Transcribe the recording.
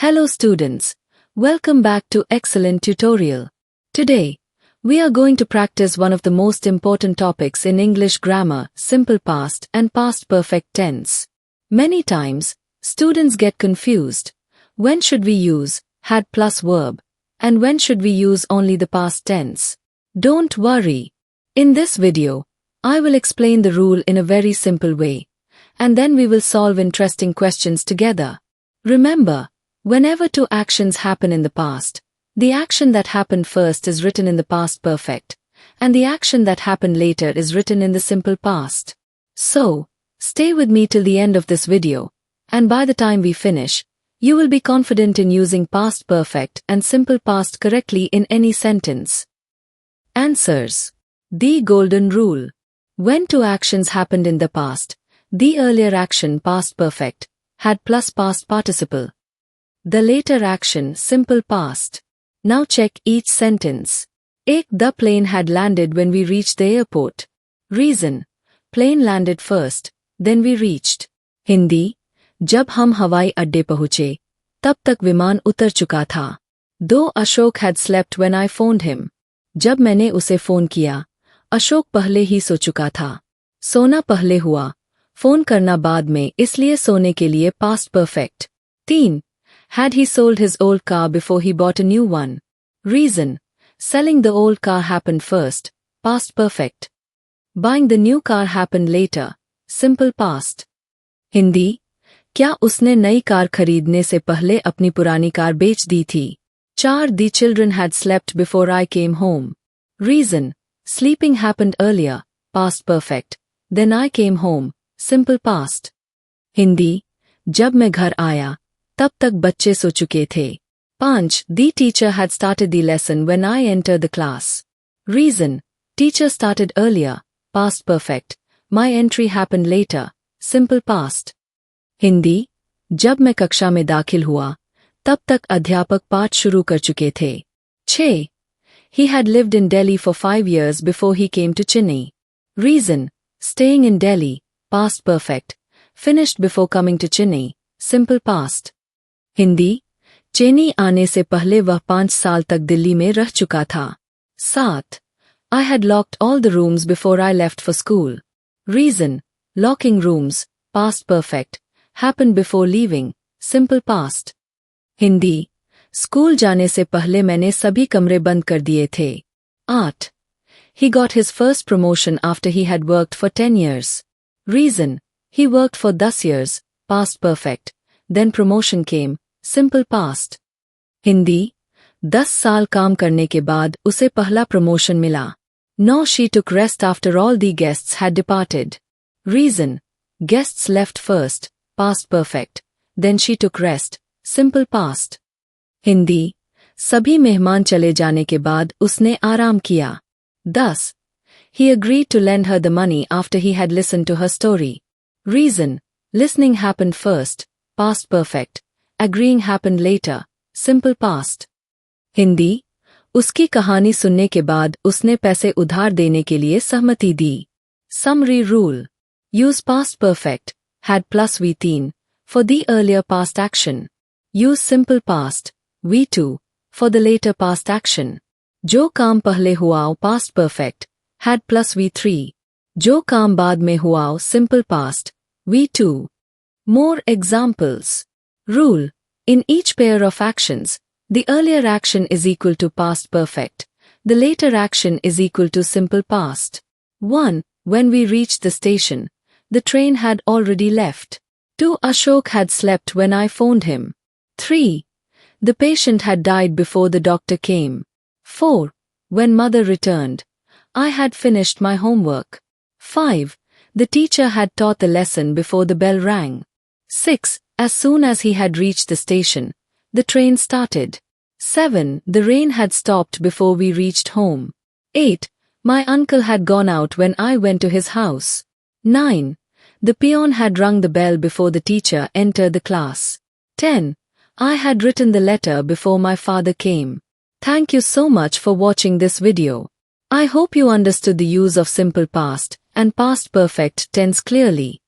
Hello students, welcome back to excellent tutorial. Today, we are going to practice one of the most important topics in English grammar, simple past and past perfect tense. Many times, students get confused. When should we use had plus verb? And when should we use only the past tense? Don't worry. In this video, I will explain the rule in a very simple way. And then we will solve interesting questions together. Remember, whenever two actions happen in the past, the action that happened first is written in the past perfect, and the action that happened later is written in the simple past. So, stay with me till the end of this video, and by the time we finish, you will be confident in using past perfect and simple past correctly in any sentence. Answers. The golden rule. When two actions happened in the past, the earlier action past perfect had plus past participle. The later action simple past. Now check each sentence. 1. The plane had landed when we reached the airport. Reason. Plane landed first, then we reached. Hindi. जब हम हवाई अड्डे पहुंचे, तब तक विमान उतर चुका था. Though Ashok had slept when I phoned him. जब मैंने उसे फोन किया, अशोक पहले ही सो चुका था. सोना पहले हुआ, फोन करना बाद में, इसलिए सोने के लिए past perfect. 3. Had he sold his old car before he bought a new one? Reason. Selling the old car happened first, past perfect. Buying the new car happened later, simple past. Hindi. क्या उसने नई car खरीदने से पहले अपनी पुरानी car बेच दी थी? 4. The children had slept before I came home. Reason. Sleeping happened earlier, past perfect. Then I came home, simple past. Hindi. जब मैं घर आया, तब तक बच्चे सो चुके थे. 5. The teacher had started the lesson when I entered the class. Reason. Teacher started earlier, past perfect. My entry happened later, simple past. Hindi. जब मैं कक्षा में दाखिल हुआ, तब तक अध्यापक पाठ शुरू कर चुके थे. 6. He had lived in Delhi for 5 years before he came to Chennai. Reason. Staying in Delhi, past perfect. Finished before coming to Chennai, simple past. Hindi. Chennai आने से पहले वह 5 साल तक दिल्ली में रह चुका था. 7. I had locked all the rooms before I left for school. Reason. Locking rooms, past perfect. Happened before leaving, simple past. Hindi. School जाने से पहले मैंने सभी कमरे बंद कर दिए थे. 8. He got his first promotion after he had worked for 10 years. Reason. He worked for 10 years, past perfect. Then promotion came, simple past. Hindi. 10 साल काम करने के बाद उसे पहला प्रमोशन मिला. 9. She took rest after all the guests had departed. Reason. Guests left first, past perfect. Then she took rest, simple past. Hindi. सभी मेहमान चले जाने के बाद उसने आराम किया. 10. He agreed to lend her the money after he had listened to her story. Reason. Listening happened first, past perfect. Agreeing happened later, simple past. Hindi. उसकी कहानी सुनने के बाद उसने पैसे उधार देने के लिए सहमति दी. Summary rule. Use past perfect, had plus V3, for the earlier past action. Use simple past, V2, for the later past action. जो काम पहले हुआ past perfect, had plus V3. जो काम बाद में हुआ simple past, V2. More examples. Rule. In each pair of actions, the earlier action is equal to past perfect. The later action is equal to simple past. 1. When we reached the station, the train had already left. 2. Ashok had slept when I phoned him. 3. The patient had died before the doctor came. 4. When mother returned, I had finished my homework. 5. The teacher had taught the lesson before the bell rang. 6. As soon as he had reached the station, the train started. 7. The rain had stopped before we reached home. 8. My uncle had gone out when I went to his house. 9. The peon had rung the bell before the teacher entered the class. 10. I had written the letter before my father came. Thank you so much for watching this video. I hope you understood the use of simple past and past perfect tense clearly.